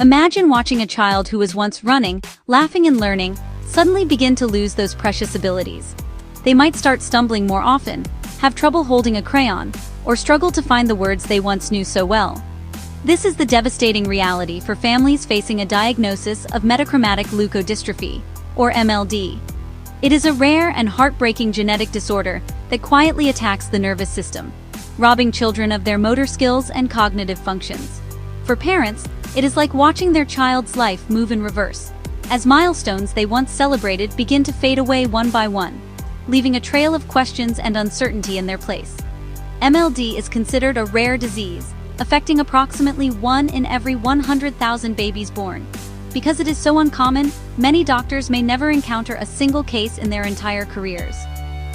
Imagine watching a child who was once running, laughing and learning, suddenly begin to lose those precious abilities. They might start stumbling more often, have trouble holding a crayon, or struggle to find the words they once knew so well. This is the devastating reality for families facing a diagnosis of metachromatic leukodystrophy, or MLD. It is a rare and heartbreaking genetic disorder that quietly attacks the nervous system, robbing children of their motor skills and cognitive functions. For parents, it is like watching their child's life move in reverse, as milestones they once celebrated begin to fade away one by one, leaving a trail of questions and uncertainty in their place. MLD is considered a rare disease, affecting approximately 1 in every 100,000 babies born. Because it is so uncommon, many doctors may never encounter a single case in their entire careers.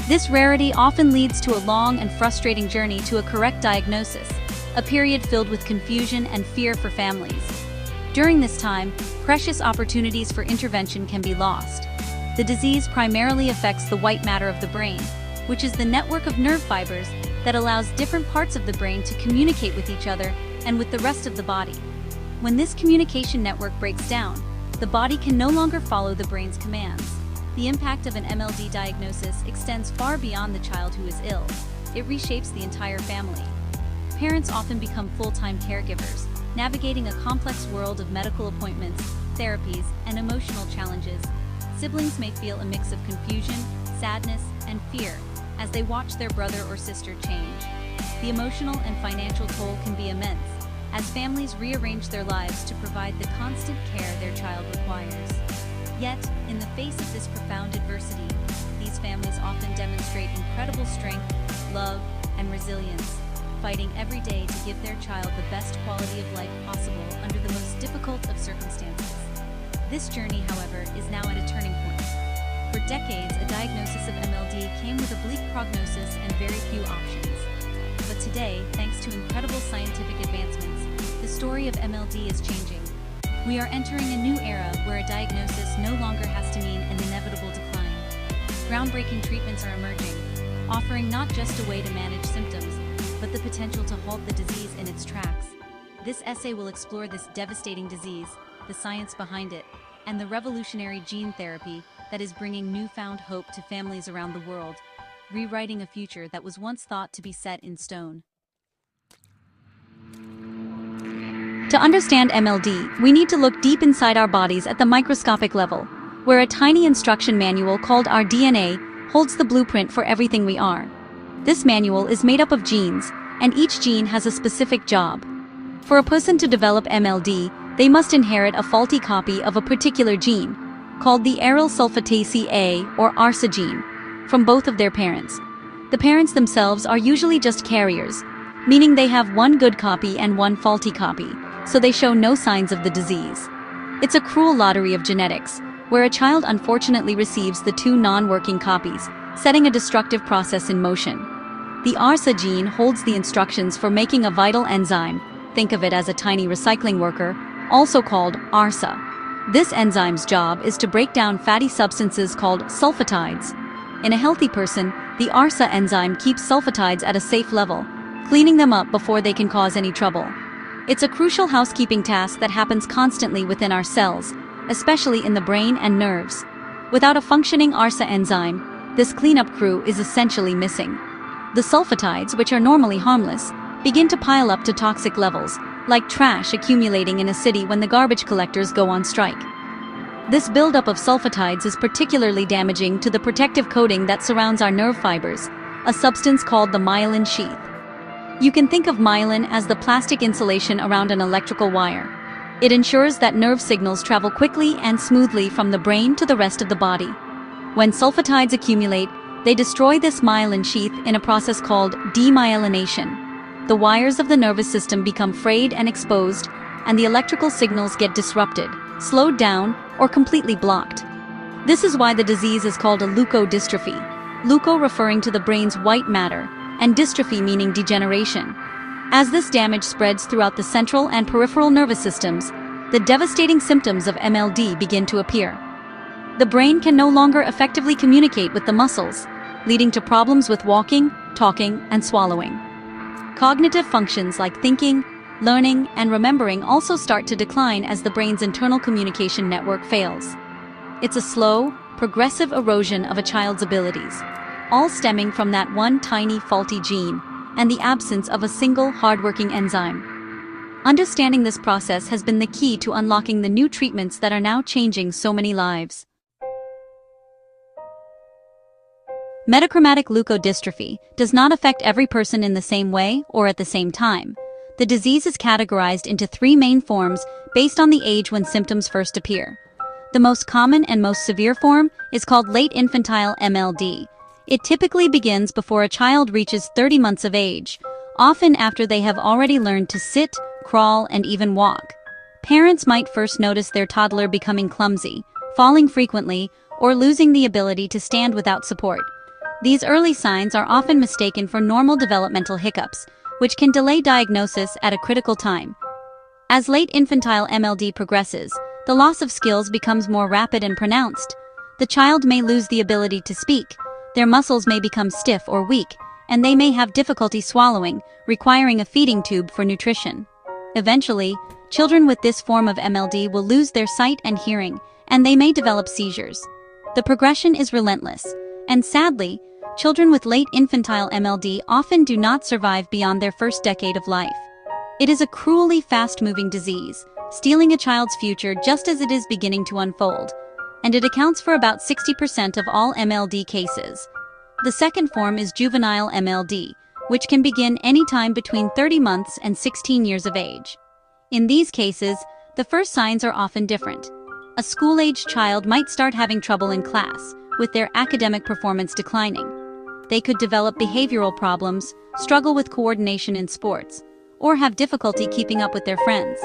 This rarity often leads to a long and frustrating journey to a correct diagnosis, a period filled with confusion and fear for families. During this time, precious opportunities for intervention can be lost. The disease primarily affects the white matter of the brain, which is the network of nerve fibers that allows different parts of the brain to communicate with each other and with the rest of the body. When this communication network breaks down, the body can no longer follow the brain's commands. The impact of an MLD diagnosis extends far beyond the child who is ill. It reshapes the entire family. Parents often become full-time caregivers, navigating a complex world of medical appointments, therapies, and emotional challenges. Siblings may feel a mix of confusion, sadness, and fear as they watch their brother or sister change. The emotional and financial toll can be immense, as families rearrange their lives to provide the constant care their child requires. Yet, in the face of this profound adversity, these families often demonstrate incredible strength, love, and resilience, fighting every day to give their child the best quality of life possible under the most difficult of circumstances. This journey, however, is now at a turning point. For decades, a diagnosis of MLD came with a bleak prognosis and very few options. But today, thanks to incredible scientific advancements, the story of MLD is changing. We are entering a new era where a diagnosis no longer has to mean an inevitable decline. Groundbreaking treatments are emerging, offering not just a way to manage symptoms, but the potential to halt the disease in its tracks. This essay will explore this devastating disease, the science behind it, and the revolutionary gene therapy that is bringing newfound hope to families around the world, rewriting a future that was once thought to be set in stone. To understand MLD, we need to look deep inside our bodies at the microscopic level, where a tiny instruction manual called our DNA holds the blueprint for everything we are. This manual is made up of genes, and each gene has a specific job. For a person to develop MLD, they must inherit a faulty copy of a particular gene, called the Aryl-sulfatase A or ARSA gene, from both of their parents. The parents themselves are usually just carriers, meaning they have one good copy and one faulty copy, so they show no signs of the disease. It's a cruel lottery of genetics, where a child unfortunately receives the two non-working copies, setting a destructive process in motion. The ARSA gene holds the instructions for making a vital enzyme, think of it as a tiny recycling worker, also called ARSA. This enzyme's job is to break down fatty substances called sulfatides. In a healthy person, the ARSA enzyme keeps sulfatides at a safe level, cleaning them up before they can cause any trouble. It's a crucial housekeeping task that happens constantly within our cells, especially in the brain and nerves. Without a functioning ARSA enzyme, this cleanup crew is essentially missing. The sulfatides, which are normally harmless, begin to pile up to toxic levels, like trash accumulating in a city when the garbage collectors go on strike. This buildup of sulfatides is particularly damaging to the protective coating that surrounds our nerve fibers, a substance called the myelin sheath. You can think of myelin as the plastic insulation around an electrical wire. It ensures that nerve signals travel quickly and smoothly from the brain to the rest of the body. When sulfatides accumulate, they destroy this myelin sheath in a process called demyelination. The wires of the nervous system become frayed and exposed, and the electrical signals get disrupted, slowed down, or completely blocked. This is why the disease is called a leukodystrophy. Leuko referring to the brain's white matter, and dystrophy meaning degeneration. As this damage spreads throughout the central and peripheral nervous systems, the devastating symptoms of MLD begin to appear. The brain can no longer effectively communicate with the muscles, leading to problems with walking, talking, and swallowing. Cognitive functions like thinking, Learning and remembering also start to decline as the brain's internal communication network fails. It's a slow, progressive erosion of a child's abilities, all stemming from that one tiny faulty gene and the absence of a single hardworking enzyme. Understanding this process has been the key to unlocking the new treatments that are now changing so many lives. Metachromatic leukodystrophy does not affect every person in the same way or at the same time. The disease is categorized into three main forms based on the age when symptoms first appear. The most common and most severe form is called late-infantile MLD. It typically begins before a child reaches 30 months of age, often after they have already learned to sit, crawl, and even walk. Parents might first notice their toddler becoming clumsy, falling frequently, or losing the ability to stand without support. These early signs are often mistaken for normal developmental hiccups, which can delay diagnosis at a critical time. As late-infantile MLD progresses, the loss of skills becomes more rapid and pronounced. The child may lose the ability to speak, their muscles may become stiff or weak, and they may have difficulty swallowing, requiring a feeding tube for nutrition. Eventually, children with this form of MLD will lose their sight and hearing, and they may develop seizures. The progression is relentless, and sadly, children with late-infantile MLD often do not survive beyond their first decade of life. It is a cruelly fast-moving disease, stealing a child's future just as it is beginning to unfold, and it accounts for about 60% of all MLD cases. The second form is juvenile MLD, which can begin anytime between 30 months and 16 years of age. In these cases, the first signs are often different. A school-aged child might start having trouble in class, with their academic performance declining. They could develop behavioral problems, struggle with coordination in sports, or have difficulty keeping up with their friends.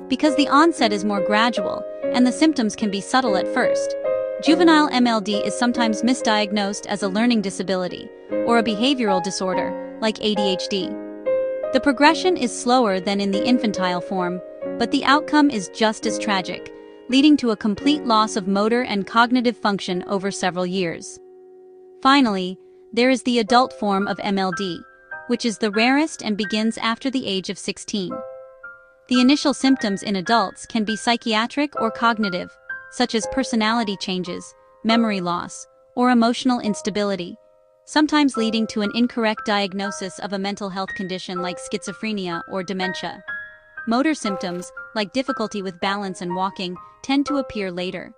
Because the onset is more gradual, and the symptoms can be subtle at first, juvenile MLD is sometimes misdiagnosed as a learning disability, or a behavioral disorder, like ADHD. The progression is slower than in the infantile form, but the outcome is just as tragic, leading to a complete loss of motor and cognitive function over several years. Finally, there is the adult form of MLD, which is the rarest and begins after the age of 16. The initial symptoms in adults can be psychiatric or cognitive, such as personality changes, memory loss, or emotional instability, sometimes leading to an incorrect diagnosis of a mental health condition like schizophrenia or dementia. Motor symptoms, like difficulty with balance and walking, tend to appear later.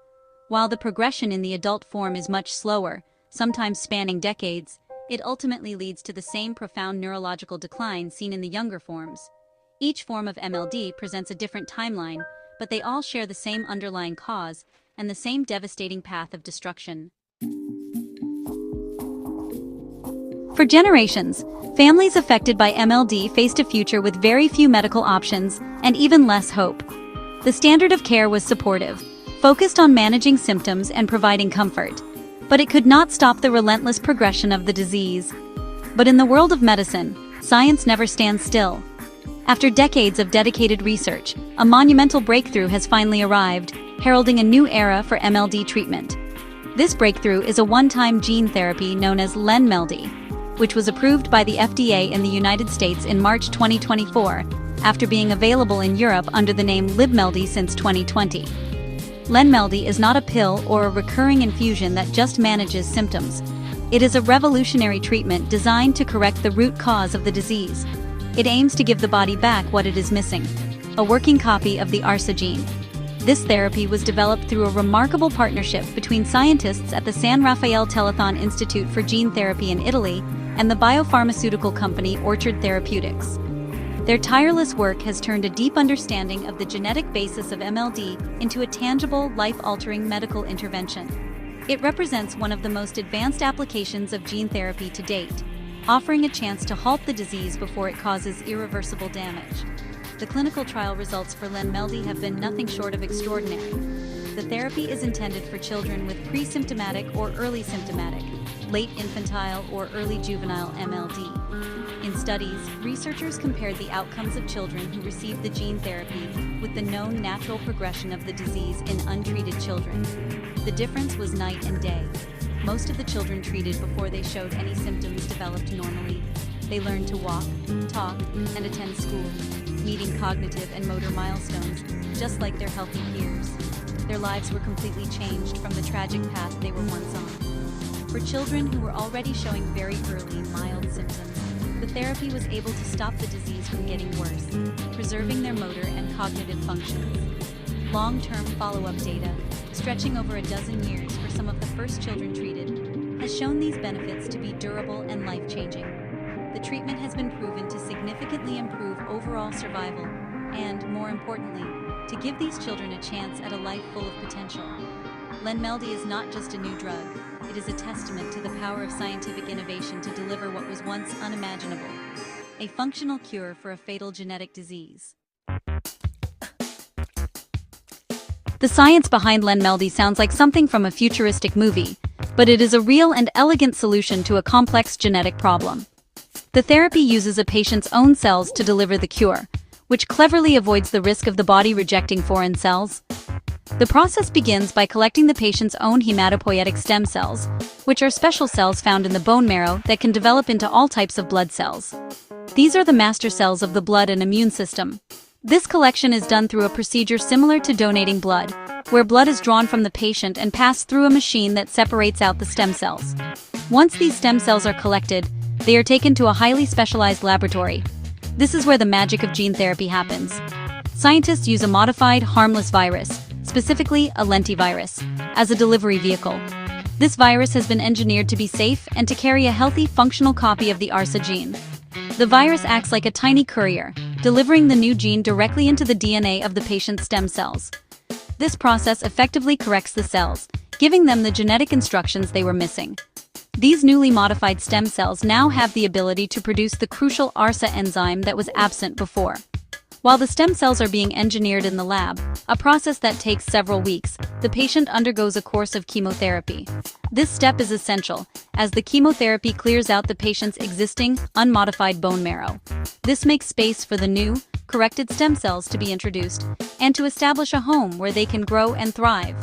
While the progression in the adult form is much slower, sometimes spanning decades, it ultimately leads to the same profound neurological decline seen in the younger forms. Each form of MLD presents a different timeline, but they all share the same underlying cause and the same devastating path of destruction. For generations, families affected by MLD faced a future with very few medical options and even less hope. The standard of care was supportive, focused on managing symptoms and providing comfort, but it could not stop the relentless progression of the disease. But in the world of medicine, science never stands still. After decades of dedicated research, a monumental breakthrough has finally arrived, heralding a new era for MLD treatment. This breakthrough is a one-time gene therapy known as Len-MELD, which was approved by the FDA in the United States in March 2024, after being available in Europe under the name LibMeldy since 2020. Len-MELD is not a pill or a recurring infusion that just manages symptoms. It is a revolutionary treatment designed to correct the root cause of the disease. It aims to give the body back what it is missing, a working copy of the ARSA gene. This therapy was developed through a remarkable partnership between scientists at the San Raffaele Telethon Institute for Gene Therapy in Italy and the biopharmaceutical company Orchard Therapeutics. Their tireless work has turned a deep understanding of the genetic basis of MLD into a tangible, life-altering medical intervention. It represents one of the most advanced applications of gene therapy to date, offering a chance to halt the disease before it causes irreversible damage. The clinical trial results for Len-MELD have been nothing short of extraordinary. The therapy is intended for children with pre-symptomatic or early symptomatic, late infantile or early juvenile MLD. In studies, researchers compared the outcomes of children who received the gene therapy with the known natural progression of the disease in untreated children. The difference was night and day. Most of the children treated before they showed any symptoms developed normally. They learned to walk, talk, and attend school, meeting achieving cognitive and motor milestones, just like their healthy peers. Their lives were completely changed from the tragic path they were once on. For children who were already showing very early, mild symptoms, the therapy was able to stop the disease from getting worse, preserving their motor and cognitive functions. Long-term follow-up data, stretching over a dozen years for some of the first children treated, has shown these benefits to be durable and life-changing. The treatment has been proven to significantly improve overall survival and, more importantly, to give these children a chance at a life full of potential. Lenmeldy is not just a new drug, it is a testament to the power of scientific innovation to deliver what was once unimaginable, a functional cure for a fatal genetic disease. The science behind Lenmeldy sounds like something from a futuristic movie, but it is a real and elegant solution to a complex genetic problem. The therapy uses a patient's own cells to deliver the cure, which cleverly avoids the risk of the body rejecting foreign cells. The process begins by collecting the patient's own hematopoietic stem cells, which are special cells found in the bone marrow that can develop into all types of blood cells. These are the master cells of the blood and immune system. This collection is done through a procedure similar to donating blood, where blood is drawn from the patient and passed through a machine that separates out the stem cells. Once these stem cells are collected, they are taken to a highly specialized laboratory. This is where the magic of gene therapy happens. Scientists use a modified, harmless virus, specifically a lentivirus, as a delivery vehicle. This virus has been engineered to be safe and to carry a healthy, functional copy of the ARSA gene. The virus acts like a tiny courier, delivering the new gene directly into the DNA of the patient's stem cells. This process effectively corrects the cells, giving them the genetic instructions they were missing. These newly modified stem cells now have the ability to produce the crucial ARSA enzyme that was absent before. While the stem cells are being engineered in the lab, a process that takes several weeks, the patient undergoes a course of chemotherapy. This step is essential, as the chemotherapy clears out the patient's existing, unmodified bone marrow. This makes space for the new, corrected stem cells to be introduced, and to establish a home where they can grow and thrive.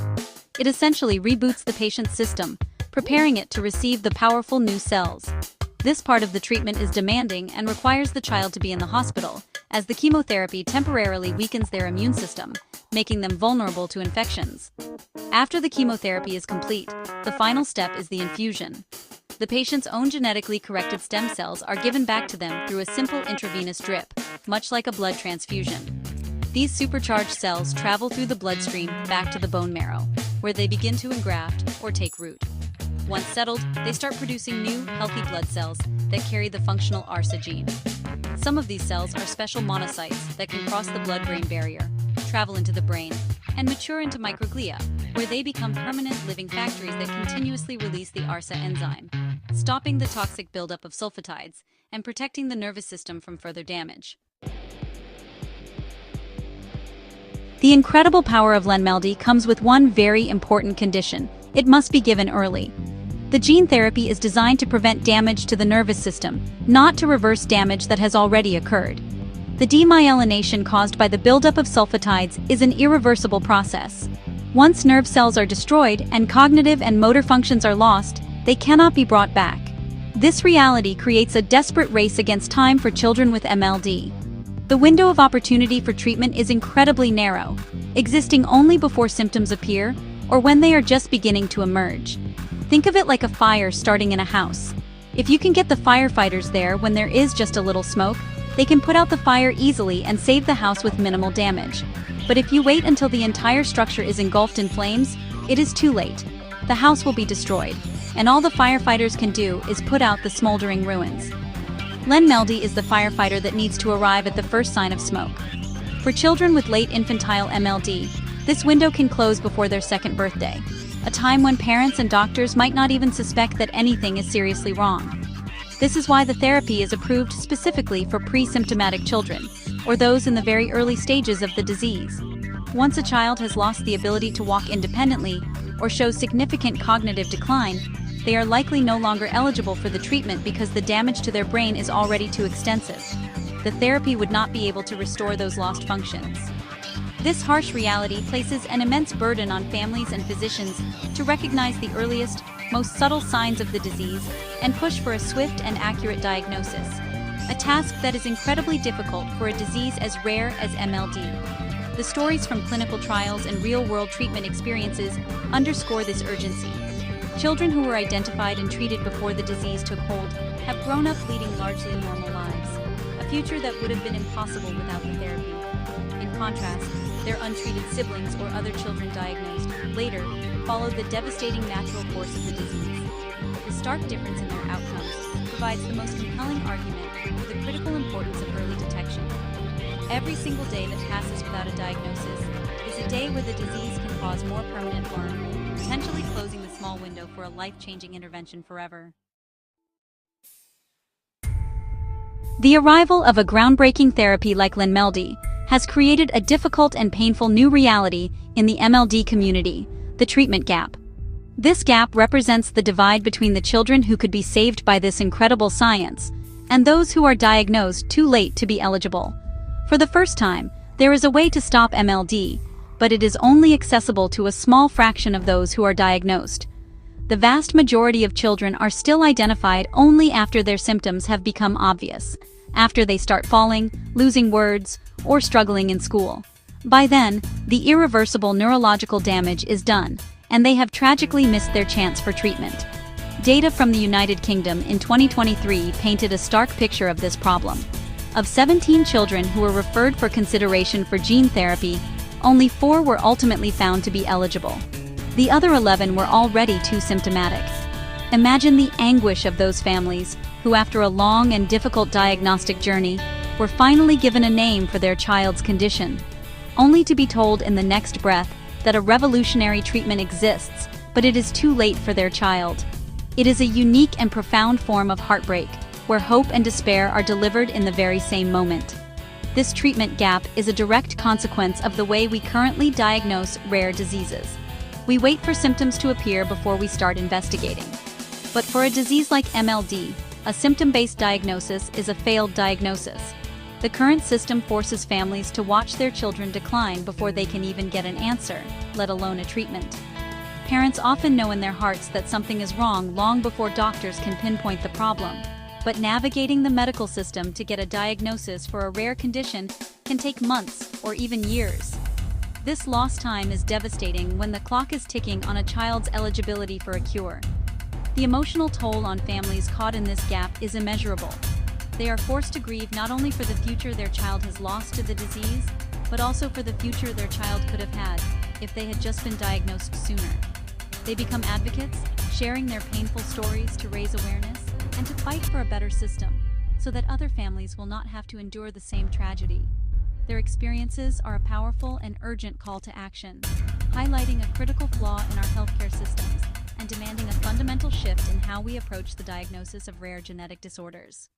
It essentially reboots the patient's system, preparing it to receive the powerful new cells. This part of the treatment is demanding and requires the child to be in the hospital, as the chemotherapy temporarily weakens their immune system, making them vulnerable to infections. After the chemotherapy is complete, the final step is the infusion. The patient's own genetically corrected stem cells are given back to them through a simple intravenous drip, much like a blood transfusion. These supercharged cells travel through the bloodstream back to the bone marrow, where they begin to engraft or take root. Once settled, they start producing new, healthy blood cells that carry the functional ARSA gene. Some of these cells are special monocytes that can cross the blood-brain barrier, travel into the brain, and mature into microglia, where they become permanent living factories that continuously release the ARSA enzyme, stopping the toxic buildup of sulfatides and protecting the nervous system from further damage. The incredible power of Lenmeldy comes with one very important condition: it must be given early. The gene therapy is designed to prevent damage to the nervous system, not to reverse damage that has already occurred. The demyelination caused by the buildup of sulfatides is an irreversible process. Once nerve cells are destroyed and cognitive and motor functions are lost, they cannot be brought back. This reality creates a desperate race against time for children with MLD. The window of opportunity for treatment is incredibly narrow, existing only before symptoms appear or when they are just beginning to emerge. Think of it like a fire starting in a house. If you can get the firefighters there when there is just a little smoke, they can put out the fire easily and save the house with minimal damage. But if you wait until the entire structure is engulfed in flames, it is too late. The house will be destroyed, and all the firefighters can do is put out the smoldering ruins. Lenmeldy is the firefighter that needs to arrive at the first sign of smoke. For children with late-infantile MLD, this window can close before their second birthday, a time when parents and doctors might not even suspect that anything is seriously wrong. This is why the therapy is approved specifically for pre-symptomatic children, or those in the very early stages of the disease. Once a child has lost the ability to walk independently or shows significant cognitive decline, they are likely no longer eligible for the treatment because the damage to their brain is already too extensive. The therapy would not be able to restore those lost functions. This harsh reality places an immense burden on families and physicians to recognize the earliest, most subtle signs of the disease and push for a swift and accurate diagnosis. a task that is incredibly difficult for a disease as rare as MLD. The stories from clinical trials and real-world treatment experiences underscore this urgency. Children who were identified and treated before the disease took hold have grown up leading largely normal lives, a future that would have been impossible without the therapy. In contrast, their untreated siblings or other children diagnosed later followed the devastating natural course of the disease. The stark difference in their outcomes provides the most compelling argument for the critical importance of early detection. Every single day that passes without a diagnosis is a day where the disease can cause more permanent harm, potentially closing the small window for a life-changing intervention forever. The arrival of a groundbreaking therapy like Lenmeldi has created a difficult and painful new reality in the MLD community, the treatment gap. This gap represents the divide between the children who could be saved by this incredible science and those who are diagnosed too late to be eligible. For the first time, there is a way to stop MLD, but it is only accessible to a small fraction of those who are diagnosed. The vast majority of children are still identified only after their symptoms have become obvious, after they start falling, losing words, or struggling in school. By then, the irreversible neurological damage is done, and they have tragically missed their chance for treatment. Data from the United Kingdom in 2023 painted a stark picture of this problem. Of 17 children who were referred for consideration for gene therapy, only 4 were ultimately found to be eligible. The other 11 were already too symptomatic. Imagine the anguish of those families who, after a long and difficult diagnostic journey, were finally given a name for their child's condition, only to be told in the next breath that a revolutionary treatment exists, but it is too late for their child. It is a unique and profound form of heartbreak, where hope and despair are delivered in the very same moment. This treatment gap is a direct consequence of the way we currently diagnose rare diseases. We wait for symptoms to appear before we start investigating. But for a disease like MLD, a symptom-based diagnosis is a failed diagnosis. The current system forces families to watch their children decline before they can even get an answer, let alone a treatment. Parents often know in their hearts that something is wrong long before doctors can pinpoint the problem. But navigating the medical system to get a diagnosis for a rare condition can take months or even years. This lost time is devastating when the clock is ticking on a child's eligibility for a cure. The emotional toll on families caught in this gap is immeasurable. They are forced to grieve not only for the future their child has lost to the disease, but also for the future their child could have had if they had just been diagnosed sooner. They become advocates, sharing their painful stories to raise awareness and to fight for a better system, so that other families will not have to endure the same tragedy. Their experiences are a powerful and urgent call to action, highlighting a critical flaw in our healthcare systems and demanding a fundamental shift in how we approach the diagnosis of rare genetic disorders.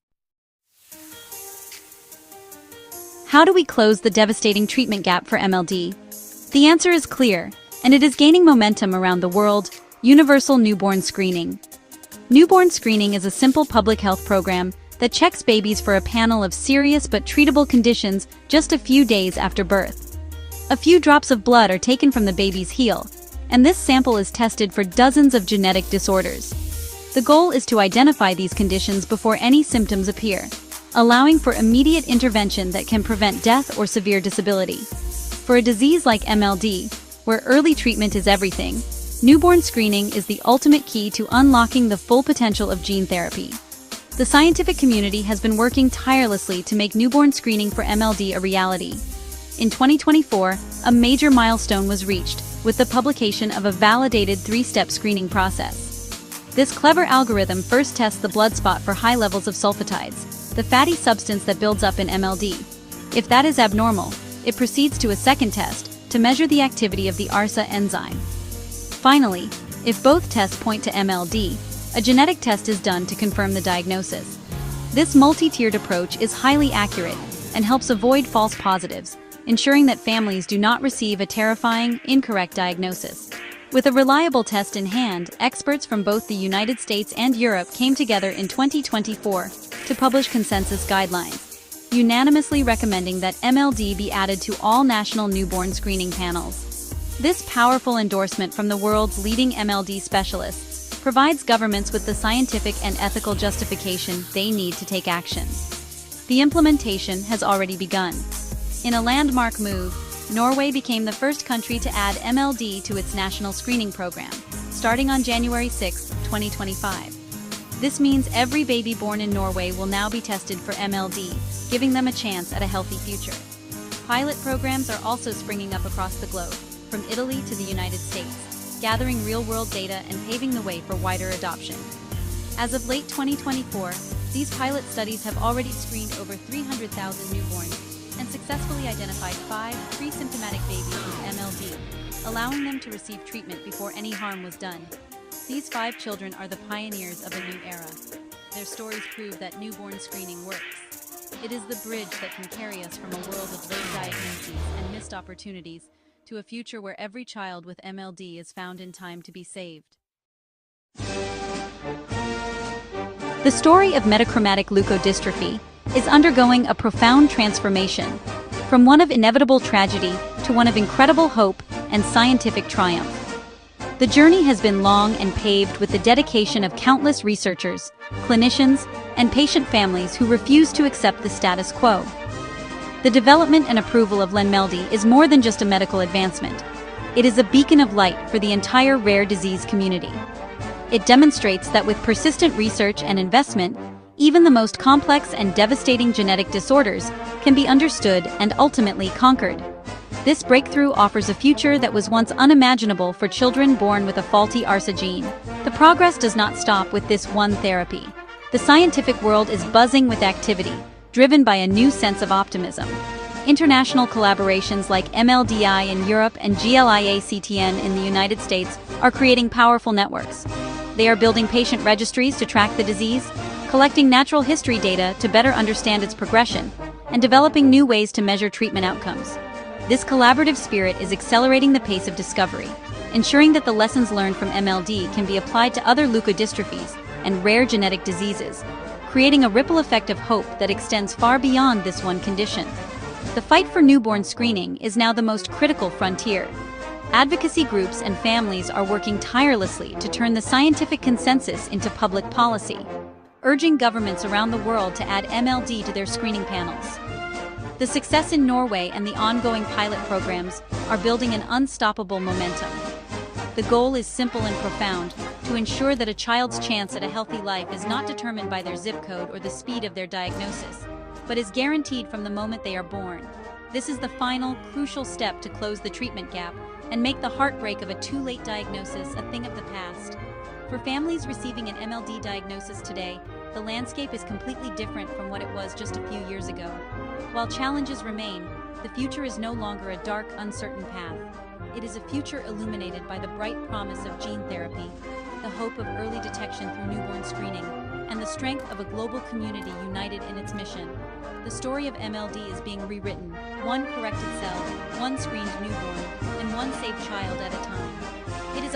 How do we close the devastating treatment gap for MLD? The answer is clear, and it is gaining momentum around the world: universal newborn screening. Newborn screening is a simple public health program that checks babies for a panel of serious but treatable conditions just a few days after birth. A few drops of blood are taken from the baby's heel, and this sample is tested for dozens of genetic disorders. The goal is to identify these conditions before any symptoms appear, allowing for immediate intervention that can prevent death or severe disability. For a disease like MLD, where early treatment is everything, newborn screening is the ultimate key to unlocking the full potential of gene therapy. The scientific community has been working tirelessly to make newborn screening for MLD a reality. In 2024, a major milestone was reached with the publication of a validated 3-step screening process. This clever algorithm first tests the blood spot for high levels of sulfatides, the fatty substance that builds up in MLD. If that is abnormal, it proceeds to a second test to measure the activity of the ARSA enzyme. Finally, if both tests point to MLD, a genetic test is done to confirm the diagnosis. This multi-tiered approach is highly accurate and helps avoid false positives, ensuring that families do not receive a terrifying, incorrect diagnosis. With a reliable test in hand, experts from both the United States and Europe came together in 2024 to publish consensus guidelines, unanimously recommending that MLD be added to all national newborn screening panels. This powerful endorsement from the world's leading MLD specialists provides governments with the scientific and ethical justification they need to take action. The implementation has already begun. In a landmark move, Norway became the first country to add MLD to its national screening program, starting on January 6, 2025. This means every baby born in Norway will now be tested for MLD, giving them a chance at a healthy future. Pilot programs are also springing up across the globe, from Italy to the United States, gathering real-world data and paving the way for wider adoption. As of late 2024, these pilot studies have already screened over 300,000 newborns and successfully identified 5 pre-symptomatic babies with MLD, allowing them to receive treatment before any harm was done. These 5 children are the pioneers of a new era. Their stories prove that newborn screening works. It is the bridge that can carry us from a world of late diagnoses and missed opportunities to a future where every child with MLD is found in time to be saved. The story of metachromatic leukodystrophy is undergoing a profound transformation, from one of inevitable tragedy to one of incredible hope and scientific triumph. The journey has been long and paved with the dedication of countless researchers, clinicians, and patient families who refuse to accept the status quo. The development and approval of MLD is more than just a medical advancement. It is a beacon of light for the entire rare disease community. It demonstrates that with persistent research and investment, even the most complex and devastating genetic disorders can be understood and ultimately conquered. This breakthrough offers a future that was once unimaginable for children born with a faulty ARSA gene. The progress does not stop with this one therapy. The scientific world is buzzing with activity, driven by a new sense of optimism. International collaborations like MLDI in Europe and GLIACTN in the United States are creating powerful networks. They are building patient registries to track the disease, collecting natural history data to better understand its progression, and developing new ways to measure treatment outcomes. This collaborative spirit is accelerating the pace of discovery, ensuring that the lessons learned from MLD can be applied to other leukodystrophies and rare genetic diseases, creating a ripple effect of hope that extends far beyond this one condition. The fight for newborn screening is now the most critical frontier. Advocacy groups and families are working tirelessly to turn the scientific consensus into public policy, urging governments around the world to add MLD to their screening panels. The success in Norway and the ongoing pilot programs are building an unstoppable momentum. The goal is simple and profound: to ensure that a child's chance at a healthy life is not determined by their zip code or the speed of their diagnosis, but is guaranteed from the moment they are born. This is the final, crucial step to close the treatment gap and make the heartbreak of a too-late diagnosis a thing of the past. For families receiving an MLD diagnosis today, the landscape is completely different from what it was just a few years ago. While challenges remain, the future is no longer a dark, uncertain path. It is a future illuminated by the bright promise of gene therapy, the hope of early detection through newborn screening, and the strength of a global community united in its mission. The story of MLD is being rewritten, one corrected cell, one screened newborn, and one saved child at a time. It is a